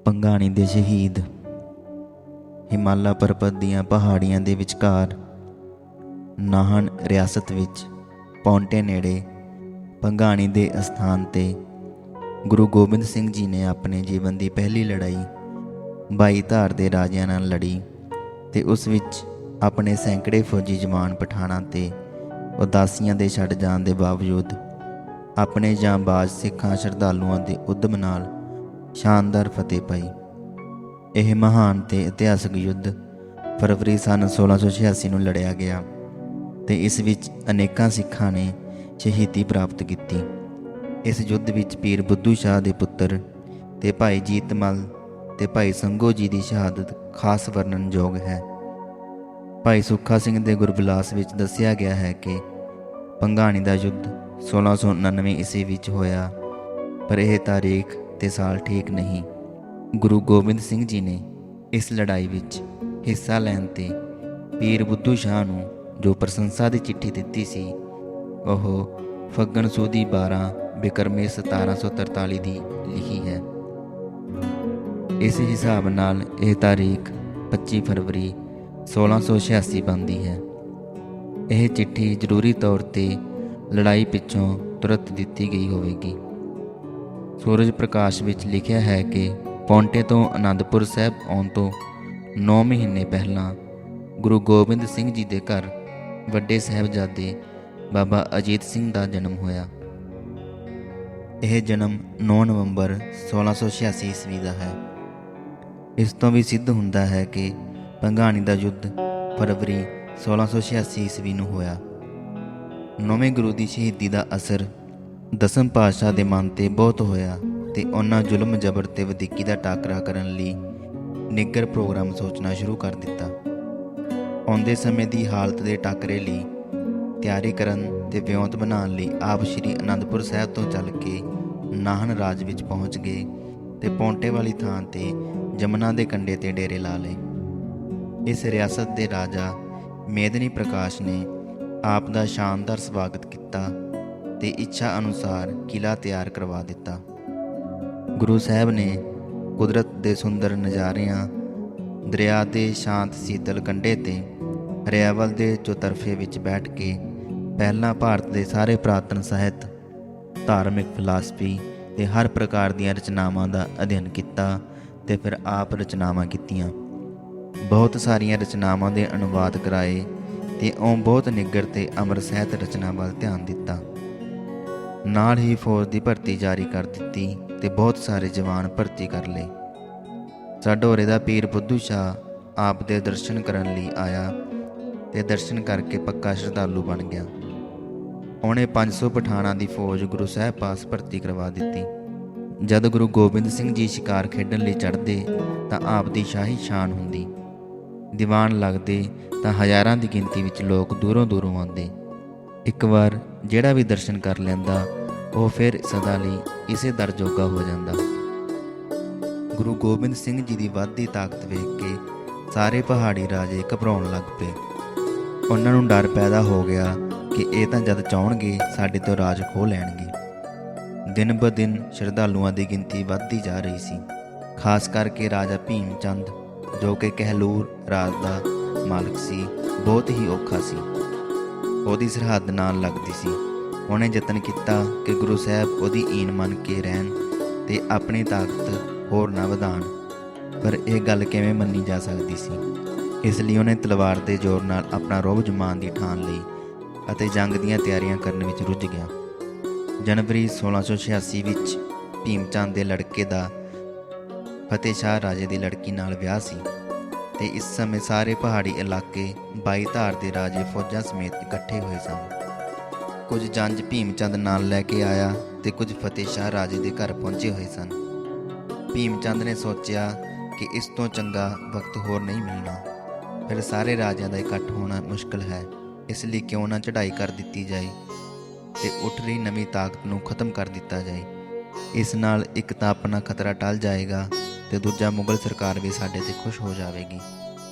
ਭੰਗਾਣੀ ਦੇ ਸ਼ਹੀਦ। ਹਿਮਾਲਾ ਪਰਬਤ ਦੀਆਂ ਪਹਾੜੀਆਂ ਦੇ ਵਿਚਕਾਰ ਨਾਹਨ ਰਿਆਸਤ ਵਿੱਚ ਪੌਂਟੇ ਨੇੜੇ ਭੰਗਾਣੀ ਦੇ ਅਸਥਾਨ 'ਤੇ ਗੁਰੂ ਗੋਬਿੰਦ ਸਿੰਘ ਜੀ ਨੇ ਆਪਣੇ ਜੀਵਨ ਦੀ ਪਹਿਲੀ ਲੜਾਈ 22 ਧਾਰ ਦੇ ਰਾਜਿਆਂ ਨਾਲ ਲੜੀ ਤੇ ਉਸ ਵਿੱਚ ਆਪਣੇ ਸੈਂਕੜੇ ਫੌਜੀ ਜਵਾਨ ਪਠਾਣਾਂ 'ਤੇ ਉਦਾਸੀਆਂ ਦੇ ਛੱਡ ਜਾਣ ਦੇ ਬਾਵਜੂਦ ਆਪਣੇ ਜਾਂਬਾਜ਼ ਸਿੱਖਾਂ ਸ਼ਰਧਾਲੂਆਂ ਦੇ ਉਦਮ ਨਾਲ ਸ਼ਾਨਦਾਰ ਫਤਿਹ ਪਾਈ। ਇਹ ਮਹਾਨ ਤੇ ਇਤਿਹਾਸਕ ਯੁੱਧ ਫਰਵਰੀ ਸੰਨ 1686 ਨੂੰ ਲੜਿਆ ਗਿਆ ਤੇ ਇਸ ਵਿੱਚ ਅਨੇਕਾਂ ਸਿੱਖਾਂ ਨੇ ਸ਼ਹੀਦੀ ਪ੍ਰਾਪਤ ਕੀਤੀ। ਇਸ ਯੁੱਧ ਵਿੱਚ ਪੀਰ ਬੁੱਧੂ ਸ਼ਾਹ ਦੇ ਪੁੱਤਰ ਤੇ ਭਾਈ ਜੀਤ ਮਲ ਤੇ ਭਾਈ ਸੰਗੋ ਜੀ ਦੀ ਸ਼ਹਾਦਤ ਖਾਸ ਵਰਣਨਯੋਗ ਹੈ। ਭਾਈ ਸੁੱਖਾ ਸਿੰਘ ਦੇ ਗੁਰਬਿਲਾਸ ਵਿੱਚ ਦੱਸਿਆ ਗਿਆ ਹੈ ਕਿ ਭੰਗਾਣੀ ਦਾ ਯੁੱਧ 1699 ਈਸਵੀ ਵਿੱਚ ਹੋਇਆ, ਪਰ ਇਹ ਤਾਰੀਖ ਤੇ ਸਾਲ ਠੀਕ ਨਹੀਂ। ਗੁਰੂ ਗੋਬਿੰਦ ਸਿੰਘ ਜੀ ਨੇ ਇਸ ਲੜਾਈ ਵਿੱਚ ਹਿੱਸਾ ਲੈਣ ਤੇ ਪੀਰ ਬੁੱਧੂ ਸ਼ਾਹ ਨੂੰ ਜੋ ਪ੍ਰਸ਼ੰਸਾ ਦੀ ਚਿੱਠੀ ਦਿੱਤੀ ਸੀ, ਉਹ ਫੱਗਣ ਸੂਦੀ 12 ਬਿਕਰਮੇ 1743 ਦੀ ਲਿਖੀ ਹੈ। ਇਸ ਹਿਸਾਬ ਨਾਲ ਇਹ ਤਾਰੀਖ 25 ਫਰਵਰੀ 1686 ਬਣਦੀ ਹੈ। ਇਹ ਚਿੱਠੀ ਜ਼ਰੂਰੀ ਤੌਰ ਤੇ ਲੜਾਈ ਪਿੱਛੋਂ ਤੁਰੰਤ ਦਿੱਤੀ ਗਈ ਹੋਵੇਗੀ। ਸੂਰਜ ਪ੍ਰਕਾਸ਼ ਵਿੱਚ ਲਿਖਿਆ ਹੈ ਕਿ ਪੌਂਟੇ ਤੋਂ ਅਨੰਦਪੁਰ ਸਾਹਿਬ ਆਉਣ ਤੋਂ 9 ਮਹੀਨੇ ਪਹਿਲਾਂ ਗੁਰੂ ਗੋਬਿੰਦ ਸਿੰਘ ਜੀ ਦੇ ਘਰ ਵੱਡੇ ਸਾਹਿਬਜ਼ਾਦੇ ਬਾਬਾ ਅਜੀਤ ਸਿੰਘ ਦਾ ਜਨਮ ਹੋਇਆ। ਇਹ ਜਨਮ 9 ਨਵੰਬਰ 1686 ਈਸਵੀ ਦਾ ਹੈ। ਇਸ ਤੋਂ ਵੀ ਸਿੱਧ ਹੁੰਦਾ ਹੈ ਕਿ ਭੰਗਾਣੀ ਦਾ ਯੁੱਧ ਫਰਵਰੀ 1686 ਈਸਵੀ ਨੂੰ ਹੋਇਆ। ਨੌਵੇਂ ਗੁਰੂ ਦੀ ਸ਼ਹੀਦੀ ਦਾ ਅਸਰ ਦਸਮ ਪਾਤਸ਼ਾਹ ਦੇ ਮਨ 'ਤੇ ਬਹੁਤ ਹੋਇਆ ਤੇ ਉਹਨਾਂ ਜ਼ੁਲਮ ਜ਼ਬਰ ਤੇ ਵਧੀਕੀ ਦਾ ਟਾਕਰਾ ਕਰਨ ਲਈ ਨਿੱਘਰ ਪ੍ਰੋਗਰਾਮ ਸੋਚਣਾ ਸ਼ੁਰੂ ਕਰ ਦਿੱਤਾ। ਆਉਂਦੇ ਸਮੇਂ ਦੀ ਹਾਲਤ ਦੇ ਟਾਕਰੇ ਲਈ ਤਿਆਰੀ ਕਰਨ ਤੇ ਵਿਉਂਤ ਬਣਾਉਣ ਲਈ ਆਪ ਸ਼੍ਰੀ ਅਨੰਦਪੁਰ ਸਾਹਿਬ ਤੋਂ ਚੱਲ ਕੇ ਨਾਹਨ ਰਾਜ ਵਿੱਚ ਪਹੁੰਚ ਗਏ ਤੇ ਪੌਂਟੇ ਵਾਲੀ ਥਾਂ 'ਤੇ ਜਮਨਾ ਦੇ ਕੰਢੇ 'ਤੇ ਡੇਰੇ ਲਾ ਲਏ। ਇਸ ਰਿਆਸਤ ਦੇ ਰਾਜਾ ਮੇਦਨੀ ਪ੍ਰਕਾਸ਼ ਨੇ ਆਪ ਦਾ ਸ਼ਾਨਦਾਰ ਸਵਾਗਤ ਕੀਤਾ ਤੇ ਇੱਛਾ ਅਨੁਸਾਰ ਕਿਲ੍ਹਾ ਤਿਆਰ ਕਰਵਾ ਦਿੱਤਾ। ਗੁਰੂ ਸਾਹਿਬ ਨੇ ਕੁਦਰਤ ਦੇ ਸੁੰਦਰ ਨਜ਼ਾਰਿਆਂ, ਦਰਿਆ ਦੇ ਸ਼ਾਂਤ ਸੀਤਲ ਕੰਢੇ ਤੇ ਹਰਿਆਵਲ ਦੇ ਚੌਤਰਫੇ ਵਿੱਚ ਬੈਠ ਕੇ ਪਹਿਲਾਂ ਭਾਰਤ ਦੇ ਸਾਰੇ ਪੁਰਾਤਨ ਸਾਹਿਤ, ਧਾਰਮਿਕ ਫਿਲਾਸਫੀ ਤੇ ਹਰ ਪ੍ਰਕਾਰ ਦੀਆਂ ਰਚਨਾਵਾਂ ਦਾ ਅਧਿਐਨ ਕੀਤਾ ਤੇ ਫਿਰ ਆਪ ਰਚਨਾਵਾਂ ਕੀਤੀਆਂ। ਬਹੁਤ ਸਾਰੀਆਂ ਰਚਨਾਵਾਂ ਦੇ ਅਨੁਵਾਦ ਕਰਾਏ ਤੇ ਉਹ ਬਹੁਤ ਨਿੱਘਰ ਤੇ ਅਮਰ ਸਾਹਿਤ ਰਚਨਾ ਵੱਲ ਧਿਆਨ ਦਿੱਤਾ। ਨਾਲ ਹੀ ਫੌਜ ਦੀ ਭਰਤੀ ਜਾਰੀ ਕਰ ਦਿੱਤੀ ਤੇ ਬਹੁਤ ਸਾਰੇ ਜਵਾਨ ਭਰਤੀ ਕਰ ਲਏ। ਸਾਡੋਰੇ ਦਾ ਪੀਰ ਬੁੱਧੂ ਸ਼ਾਹ ਆਪ ਦੇ ਦਰਸ਼ਨ ਕਰਨ ਲਈ ਆਇਆ ਤੇ ਦਰਸ਼ਨ ਕਰਕੇ ਪੱਕਾ ਸ਼ਰਧਾਲੂ ਬਣ ਗਿਆ। ਉਹਨੇ 500 ਪਠਾਣਾਂ ਦੀ ਫੌਜ ਗੁਰੂ ਸਾਹਿਬ ਪਾਸ ਭਰਤੀ ਕਰਵਾ ਦਿੱਤੀ। ਜਦ ਗੁਰੂ ਗੋਬਿੰਦ ਸਿੰਘ ਜੀ ਸ਼ਿਕਾਰ ਖੇਡਣ ਲਈ ਚੜ੍ਹਦੇ ਤਾਂ ਆਪ ਦੀ ਸ਼ਾਹੀ ਸ਼ਾਨ ਹੁੰਦੀ। ਦੀਵਾਨ ਲੱਗਦੇ ਤਾਂ ਹਜ਼ਾਰਾਂ ਦੀ ਗਿਣਤੀ ਵਿੱਚ ਲੋਕ ਦੂਰੋਂ ਦੂਰੋਂ ਆਉਂਦੇ। ਇੱਕ ਵਾਰ ਜਿਹੜਾ ਵੀ ਦਰਸ਼ਨ ਕਰ ਲੈਂਦਾ, ਉਹ ਫਿਰ ਸਦਾ ਲਈ ਇਸੇ ਦਰ ਜੋਗਾ ਹੋ ਜਾਂਦਾ। ਗੁਰੂ ਗੋਬਿੰਦ ਸਿੰਘ ਜੀ ਦੀ ਵੱਧਦੀ ਤਾਕਤ ਵੇਖ ਕੇ ਸਾਰੇ ਪਹਾੜੀ ਰਾਜੇ ਘਬਰਾਉਣ ਲੱਗ ਪਏ। ਉਹਨਾਂ ਨੂੰ ਡਰ ਪੈਦਾ ਹੋ ਗਿਆ ਕਿ ਇਹ ਤਾਂ ਜਦ ਚਾਹੁਣਗੇ ਸਾਡੇ ਤੋਂ ਰਾਜ ਖੋਹ ਲੈਣਗੇ। ਦਿਨ ਬ ਦਿਨ ਸ਼ਰਧਾਲੂਆਂ ਦੀ ਗਿਣਤੀ ਵੱਧਦੀ ਜਾ ਰਹੀ ਸੀ। ਖਾਸ ਕਰਕੇ ਰਾਜਾ ਭੀਮ ਚੰਦ, ਜੋ ਕਿ ਕਹਿਲੂਰ ਰਾਜ ਦਾ ਮਾਲਕ ਸੀ, ਬਹੁਤ ਹੀ ਔਖਾ ਸੀ। ਉਹਦੀ ਸਰਹੱਦ ਨਾਲ ਲੱਗਦੀ ਸੀ। ਉਹਨੇ ਯਤਨ ਕੀਤਾ ਕਿ ਗੁਰੂ ਸਾਹਿਬ ਉਹਦੀ ਈਨ ਮੰਨ ਕੇ ਰਹਿਣ ਤੇ ਆਪਣੀ ਤਾਕਤ ਹੋਰ ਨਾ ਵਧਾਉਣ, ਪਰ ਇਹ ਗੱਲ ਕਿਵੇਂ ਮੰਨੀ ਜਾ ਸਕਦੀ ਸੀ। ਇਸ ਲਈ ਉਹਨੇ ਤਲਵਾਰ ਦੇ ਜ਼ੋਰ ਨਾਲ ਆਪਣਾ ਰੋਹਬ ਜਮਾਉਣ ਦੀ ਠਾਣ ਲਈ ਅਤੇ ਜੰਗ ਦੀਆਂ ਤਿਆਰੀਆਂ ਕਰਨ ਵਿੱਚ ਰੁੱਝ ਗਿਆ। ਜਨਵਰੀ 1686 ਵਿੱਚ ਭੀਮ ਚੰਦ ਦੇ ਲੜਕੇ ਦਾ ਫਤਿਹ ਸ਼ਾਹ ਰਾਜੇ ਦੀ ਲੜਕੀ ਨਾਲ ਵਿਆਹ ਸੀ ਤੇ ਇਸ ਸਮੇਂ ਸਾਰੇ ਪਹਾੜੀ ਇਲਾਕੇ 22 ਧਾਰ ਦੇ ਰਾਜੇ ਫੌਜਾਂ ਸਮੇਤ ਇਕੱਠੇ ਹੋਏ ਸਨ। ਕੁਝ ਜੰਜ ਭੀਮ ਚੰਦ ਨਾਲ ਲੈ ਕੇ ਆਇਆ ਤੇ ਕੁਝ ਫਤਿਹ ਸ਼ਾਹ ਰਾਜੇ ਦੇ ਘਰ ਪਹੁੰਚੇ ਹੋਏ ਸਨ। ਭੀਮ ਚੰਦ ਨੇ ਸੋਚਿਆ ਕਿ ਇਸ ਤੋਂ ਚੰਗਾ ਵਕਤ ਹੋਰ ਨਹੀਂ ਮਿਲਣਾ। ਫਿਰ ਸਾਰੇ ਰਾਜਿਆਂ ਦਾ ਇਕੱਠ ਹੋਣਾ ਮੁਸ਼ਕਲ ਹੈ, ਇਸ ਲਈ ਕਿਉਂ ਨਾ ਚੜ੍ਹਾਈ ਕਰ ਦਿੱਤੀ ਜਾਏ ਤੇ ਉੱਠ ਰਹੀ ਨਵੀਂ ਤਾਕਤ ਨੂੰ ਖਤਮ ਕਰ ਦਿੱਤਾ ਜਾਏ। ਇਸ ਨਾਲ ਇੱਕ ਤਾਂ ਆਪਣਾ ਖਤਰਾ ਟਲ ਜਾਏਗਾ ਤੇ ਦੂਜਾ ਮੁਗਲ ਸਰਕਾਰ ਵੀ ਸਾਡੇ 'ਤੇ ਖੁਸ਼ ਹੋ ਜਾਵੇਗੀ।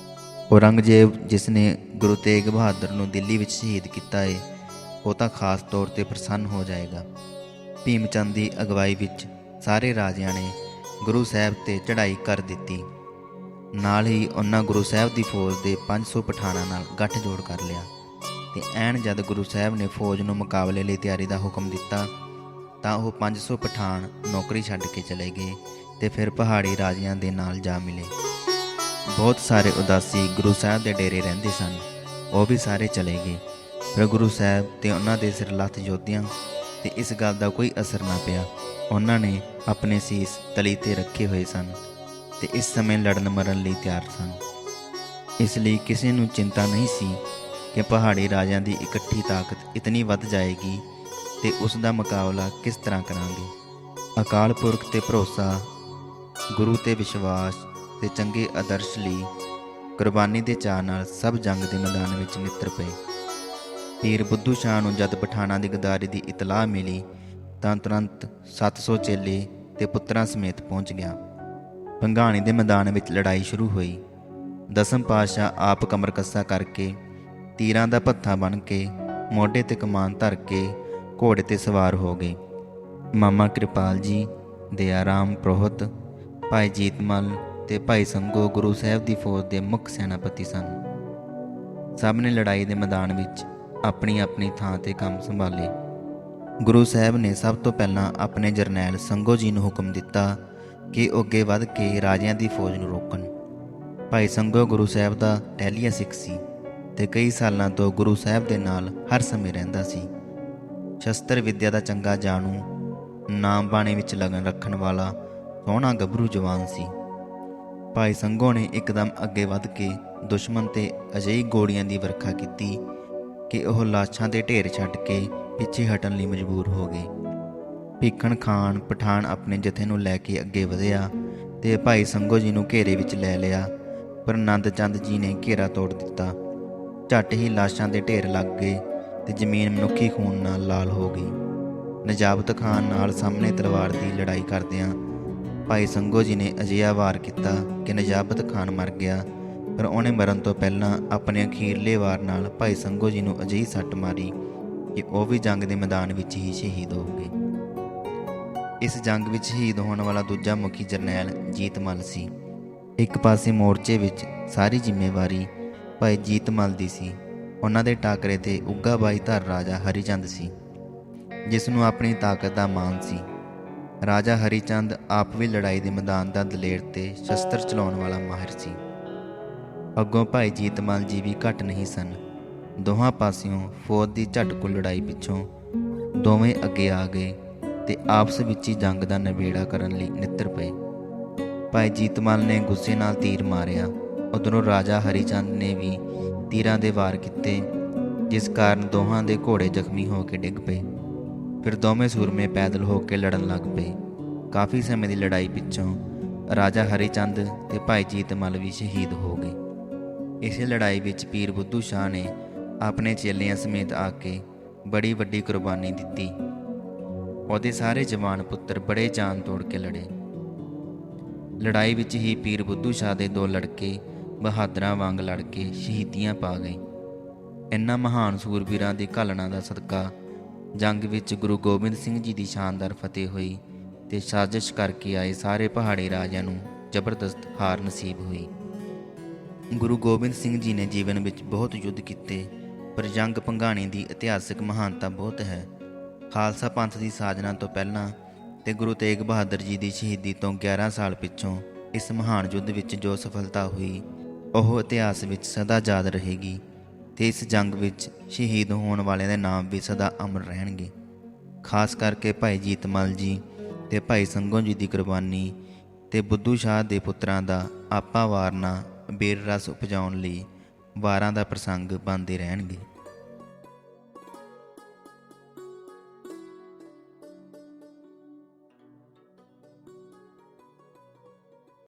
ਔਰੰਗਜ਼ੇਬ, ਜਿਸ ਨੇ ਗੁਰੂ ਤੇਗ ਬਹਾਦਰ ਨੂੰ ਦਿੱਲੀ ਵਿੱਚ ਸ਼ਹੀਦ ਕੀਤਾ ਹੈ, ਉਹ ਤਾਂ ਖਾਸ ਤੌਰ 'ਤੇ ਪ੍ਰਸੰਨ ਹੋ ਜਾਏਗਾ। ਭੀਮ ਚੰਦ ਦੀ ਅਗਵਾਈ ਵਿੱਚ ਸਾਰੇ ਰਾਜਿਆਂ ਨੇ ਗੁਰੂ ਸਾਹਿਬ ਤੇ ਚੜ੍ਹਾਈ ਕਰ ਦਿੱਤੀ। ਨਾਲ ਹੀ ਉਹਨਾਂ ਗੁਰੂ ਸਾਹਿਬ ਦੀ ਫੌਜ ਦੇ 500 ਪਠਾਨਾਂ ਨਾਲ ਗੱਠਜੋੜ ਕਰ ਲਿਆ ਤੇ ਐਨ ਜਦ ਗੁਰੂ ਸਾਹਿਬ ਨੇ ਫੌਜ ਨੂੰ ਮੁਕਾਬਲੇ ਲਈ ਤਿਆਰੀ ਦਾ ਹੁਕਮ ਦਿੱਤਾ ਤਾਂ ਉਹ 500 ਪਠਾਨ ਨੌਕਰੀ ਛੱਡ ਕੇ ਚਲੇ ਗਏ ਤੇ ਫਿਰ ਪਹਾੜੀ ਰਾਜਿਆਂ ਦੇ ਨਾਲ ਜਾ ਮਿਲੇ। ਬਹੁਤ ਸਾਰੇ ਉਦਾਸੀ ਗੁਰੂ ਸਾਹਿਬ ਦੇ ਡੇਰੇ ਰਹਿੰਦੇ ਸਨ, ਉਹ ਵੀ ਸਾਰੇ ਚਲੇ ਗਏ। ਪਰ ਗੁਰੂ ਸਾਹਿਬ ਤੇ ਉਹਨਾਂ ਦੇ ਸਿਰਲੱਥ ਯੋਧਿਆਂ ਤੇ ਇਸ ਗੱਲ ਦਾ ਕੋਈ ਅਸਰ ਨਾ ਪਿਆ। ਉਹਨਾਂ ਨੇ ਆਪਣੇ ਸੀਸ ਤਲੀ ਤੇ ਰੱਖੇ ਹੋਏ ਸਨ ਤੇ ਇਸ ਸਮੇਂ ਲੜਨ ਮਰਨ ਲਈ ਤਿਆਰ ਸਨ। ਇਸ ਲਈ ਕਿਸੇ ਨੂੰ ਚਿੰਤਾ ਨਹੀਂ ਸੀ ਕਿ ਪਹਾੜੀ ਰਾਜਿਆਂ ਦੀ ਇਕੱਠੀ ਤਾਕਤ ਇਤਨੀ ਵੱਧ ਜਾਏਗੀ ਤੇ ਉਸ ਦਾ ਮੁਕਾਬਲਾ ਕਿਸ ਤਰ੍ਹਾਂ ਕਰਾਂਗੇ। ਅਕਾਲ ਪੁਰਖ ਤੇ ਭਰੋਸਾ, ਗੁਰੂ ਤੇ ਵਿਸ਼ਵਾਸ ਤੇ ਚੰਗੇ ਆਦਰਸ਼ ਲਈ ਕੁਰਬਾਨੀ ਦੇ ਚਾਅ ਨਾਲ ਸਭ ਜੰਗ ਦੇ ਮੈਦਾਨ ਵਿੱਚ ਨਿੱਤਰ ਪਏ। ਪੀਰ ਬੁੱਧੂ ਸ਼ਾਹ ਨੂੰ ਜਦ ਪਠਾਨਾਂ ਦੀ ਗਦਾਰੀ ਦੀ ਇਤਲਾਹ ਮਿਲੀ ਤਾਂ ਤੁਰੰਤ 700 ਚੇਲੇ ਤੇ ਪੁੱਤਰਾਂ ਸਮੇਤ ਪਹੁੰਚ ਗਿਆ। ਭੰਗਾਣੀ ਦੇ ਮੈਦਾਨ ਵਿੱਚ ਲੜਾਈ ਸ਼ੁਰੂ ਹੋਈ। ਦਸਮ ਪਾਤਸ਼ਾਹ ਆਪ ਕਮਰ ਕੱਸਾ ਕਰਕੇ, ਤੀਰਾਂ ਦਾ ਭੱਥਾ ਬਣ ਕੇ, ਮੋਢੇ ਤੇ ਕਮਾਨ ਧਰ ਕੇ ਘੋੜੇ ਤੇ ਸਵਾਰ ਹੋ ਗਏ। ਮਾਮਾ ਕਿਰਪਾਲ ਜੀ, ਦਇਆ ਰਾਮ ਪ੍ਰੋਹਤ, ਭਾਈ ਜੀਤਮਲ ਤੇ ਭਾਈ ਸੰਗੋ ਗੁਰੂ ਸਾਹਿਬ ਦੀ ਫੌਜ ਦੇ ਮੁੱਖ ਸੈਨਾਪਤੀ ਸਨ। ਸਭ ਨੇ ਲੜਾਈ ਦੇ ਮੈਦਾਨ ਵਿੱਚ ਆਪਣੀ ਆਪਣੀ ਥਾਂ ਤੇ ਕੰਮ ਸੰਭਾਲੇ। ਗੁਰੂ ਸਾਹਿਬ ਨੇ ਸਭ ਤੋਂ ਪਹਿਲਾਂ ਆਪਣੇ ਜਰਨੈਲ ਸੰਗੋ ਜੀ ਨੂੰ ਹੁਕਮ ਦਿੱਤਾ ਕਿ ਉਹ ਅੱਗੇ ਵੱਧ ਕੇ ਰਾਜਿਆਂ ਦੀ ਫੌਜ ਨੂੰ ਰੋਕਣ। ਭਾਈ ਸੰਗੋ ਗੁਰੂ ਸਾਹਿਬ ਦਾ ਟਹਿਲੀਆ ਸਿੱਖ ਸੀ ਤੇ ਕਈ ਸਾਲਾਂ ਤੋਂ ਗੁਰੂ ਸਾਹਿਬ ਦੇ ਨਾਲ ਹਰ ਸਮੇਂ ਰਹਿੰਦਾ ਸੀ। ਸ਼ਸਤਰ ਵਿੱਦਿਆ ਦਾ ਚੰਗਾ ਜਾਣੂ, ਨਾਮ ਬਾਣੇ ਵਿੱਚ ਲਗਨ ਰੱਖਣ ਵਾਲਾ ਸੋਹਣਾ ਗੱਭਰੂ ਜਵਾਨ ਸੀ। ਭਾਈ ਸੰਗੋ ਨੇ ਇੱਕਦਮ ਅੱਗੇ ਵੱਧ ਕੇ ਦੁਸ਼ਮਣ ਤੇ ਅਜਿਹੀ ਗੋਲੀਆਂ ਦੀ ਵਰਖਾ ਕੀਤੀ ਕਿ ਉਹ ਲਾਸ਼ਾਂ ਦੇ ਢੇਰ ਛੱਡ ਕੇ ਪਿੱਛੇ ਹਟਣ ਲਈ ਮਜਬੂਰ ਹੋ ਗਏ। ਭੀਖਣ ਖਾਨ ਪਠਾਨ ਆਪਣੇ ਜਥੇ ਨੂੰ ਲੈ ਕੇ ਅੱਗੇ ਵਧਿਆ ਤੇ ਭਾਈ ਸੰਗੋ ਜੀ ਨੂੰ ਘੇਰੇ ਵਿੱਚ ਲੈ ਲਿਆ, ਪਰ ਨੰਦ ਚੰਦ ਜੀ ਨੇ ਘੇਰਾ ਤੋੜ ਦਿੱਤਾ। ਝੱਟ ਹੀ ਲਾਸ਼ਾਂ ਦੇ ਢੇਰ ਲੱਗ ਗਏ ਤੇ ਜ਼ਮੀਨ ਮਨੁੱਖੀ ਖੂਨ ਨਾਲ ਲਾਲ ਹੋ ਗਈ। ਨਜਾਬਤ ਖਾਨ ਨਾਲ ਸਾਹਮਣੇ ਤਲਵਾਰ ਦੀ ਲੜਾਈ ਕਰਦਿਆਂ ਭਾਈ ਸੰਗੋ ਜੀ ਨੇ ਅਜਿਹਾ ਵਾਰ ਕੀਤਾ ਕਿ ਨਜਾਬਤ ਖਾਨ ਮਰ ਗਿਆ, ਪਰ ਉਹਨੇ ਮਰਨ ਤੋਂ ਪਹਿਲਾਂ ਆਪਣੇ ਅਖੀਰਲੇ ਵਾਰ ਨਾਲ ਭਾਈ ਸੰਗੋ ਜੀ ਨੂੰ ਅਜਿਹੀ ਸੱਟ ਮਾਰੀ ਕਿ ਉਹ ਵੀ ਜੰਗ ਦੇ ਮੈਦਾਨ ਵਿੱਚ ਹੀ ਸ਼ਹੀਦ ਹੋ ਗਏ। ਇਸ ਜੰਗ ਵਿੱਚ ਸ਼ਹੀਦ ਹੋਣ ਵਾਲਾ ਦੂਜਾ ਮੁਖੀ ਜਰਨੈਲ ਜੀਤਮਲ ਸੀ। ਇੱਕ ਪਾਸੇ ਮੋਰਚੇ ਵਿੱਚ ਸਾਰੀ ਜ਼ਿੰਮੇਵਾਰੀ ਭਾਈ ਜੀਤਮਲ ਦੀ ਸੀ। ਉਹਨਾਂ ਦੇ ਟਾਕਰੇ ਤੇ ਉੱਗਾ ਬਾਈ ਧਰ ਰਾਜਾ ਹਰੀਚੰਦ ਸੀ, ਜਿਸ ਨੂੰ ਆਪਣੀ ਤਾਕਤ ਦਾ ਮਾਣ ਸੀ। ਰਾਜਾ ਹਰੀਚੰਦ ਆਪ ਵੀ ਲੜਾਈ ਦੇ ਮੈਦਾਨ ਦਾ ਦਲੇਰ ਤੇ ਸ਼ਸਤਰ ਚਲਾਉਣ ਵਾਲਾ ਮਾਹਿਰ ਸੀ। ਅੱਗੋਂ ਭਾਈ ਜੀਤਮਲ ਜੀ ਵੀ ਘੱਟ ਨਹੀਂ ਸਨ। ਦੋਹਾਂ ਪਾਸਿਓਂ ਫੌਜ ਦੀ ਝਟਕੂ ਲੜਾਈ ਪਿੱਛੋਂ ਦੋਵੇਂ ਅੱਗੇ ਆ ਗਏ ਤੇ ਆਪਸ ਵਿੱਚ ਹੀ ਜੰਗ ਦਾ ਨਿਬੇੜਾ ਕਰਨ ਲਈ ਨਿੱਤਰ ਪਏ। ਭਾਈ ਜੀਤਮਲ ਨੇ ਗੁੱਸੇ ਨਾਲ ਤੀਰ ਮਾਰਿਆ। ਉਧਰੋਂ ਰਾਜਾ ਹਰੀਚੰਦ ਨੇ ਵੀ ਤੀਰਾਂ ਦੇ ਵਾਰ ਕੀਤੇ, ਜਿਸ ਕਾਰਨ ਦੋਹਾਂ ਦੇ ਘੋੜੇ ਜ਼ਖਮੀ ਹੋ ਕੇ ਡਿੱਗ ਪਏ। ਫਿਰ ਦੋਵੇਂ ਸੂਰਮੇ ਪੈਦਲ ਹੋ ਕੇ ਲੜਨ ਲੱਗ ਪਏ। ਕਾਫੀ ਸਮੇਂ ਦੀ ਲੜਾਈ ਪਿੱਛੋਂ ਰਾਜਾ ਹਰੀਚੰਦ ਤੇ ਭਾਈ ਜੀਤਮਲ ਵੀ ਸ਼ਹੀਦ ਹੋ ਗਏ। ਇਸੇ ਲੜਾਈ ਵਿੱਚ ਪੀਰ ਬੁੱਧੂ ਸ਼ਾਹ ਨੇ ਆਪਣੇ ਚੇਲਿਆਂ ਸਮੇਤ ਆ ਕੇ ਬੜੀ ਵੱਡੀ ਕੁਰਬਾਨੀ ਦਿੱਤੀ। ਉਹਦੇ ਸਾਰੇ ਜਵਾਨ ਪੁੱਤਰ ਬੜੇ ਜਾਨ ਤੋੜ ਕੇ ਲੜੇ। ਲੜਾਈ ਵਿੱਚ ਹੀ ਪੀਰ ਬੁੱਧੂ ਸ਼ਾਹ ਦੇ 2 ਲੜਕੇ ਬਹਾਦਰਾਂ ਵਾਂਗ ਲੜ ਕੇ ਸ਼ਹੀਦੀਆਂ ਪਾ ਗਏ। ਇਨ੍ਹਾਂ ਮਹਾਨ ਸੂਰਬੀਰਾਂ ਦੀ ਘਾਲਣਾ ਦਾ ਸਦਕਾ ਜੰਗ ਵਿੱਚ ਗੁਰੂ ਗੋਬਿੰਦ ਸਿੰਘ ਜੀ ਦੀ ਸ਼ਾਨਦਾਰ ਫਤਿਹ ਹੋਈ ਤੇ ਸਾਜ਼ਿਸ਼ ਕਰਕੇ ਆਏ ਸਾਰੇ ਪਹਾੜੀ ਰਾਜਿਆਂ ਨੂੰ ਜ਼ਬਰਦਸਤ ਹਾਰ ਨਸੀਬ ਹੋਈ। ਗੁਰੂ ਗੋਬਿੰਦ ਸਿੰਘ ਜੀ ਨੇ ਜੀਵਨ ਵਿੱਚ ਬਹੁਤ ਯੁੱਧ ਕੀਤੇ, ਪਰ ਜੰਗ ਭੰਗਾਣੀ ਦੀ ਇਤਿਹਾਸਕ ਮਹਾਨਤਾ ਬਹੁਤ ਹੈ। ਖਾਲਸਾ ਪੰਥ ਦੀ ਸਾਜਨਾ ਤੋਂ ਪਹਿਲਾਂ ਤੇ ਗੁਰੂ ਤੇਗ ਬਹਾਦਰ ਜੀ ਦੀ ਸ਼ਹੀਦੀ ਤੋਂ 11 ਸਾਲ ਪਿੱਛੋਂ ਇਸ ਮਹਾਨ ਯੁੱਧ ਵਿੱਚ ਜੋ ਸਫਲਤਾ ਹੋਈ ਉਹ ਇਤਿਹਾਸ ਵਿੱਚ ਸਦਾ ਯਾਦ ਰਹੇਗੀ ਤੇ ਇਸ ਜੰਗ ਵਿੱਚ ਸ਼ਹੀਦ ਹੋਣ ਵਾਲਿਆਂ ਦੇ ਨਾਮ ਵੀ ਸਦਾ ਅਮਰ ਰਹਿਣਗੇ। ਖਾਸ ਕਰਕੇ ਭਾਈ ਜੀਤਮਲ ਜੀ ਤੇ ਭਾਈ ਸੰਗੋ ਜੀ ਦੀ ਕੁਰਬਾਨੀ ਤੇ ਬੁੱਧੂ ਸ਼ਾਹ ਦੇ ਪੁੱਤਰਾਂ ਦਾ ਆਪਾ ਵਾਰਨਾ ਬੀਰ ਰਸ ਉਪਜਾਉਣ ਲਈ ਵਾਰਾਂ ਦਾ ਪ੍ਰਸੰਗ ਬਣਦੇ ਰਹਿਣਗੇ।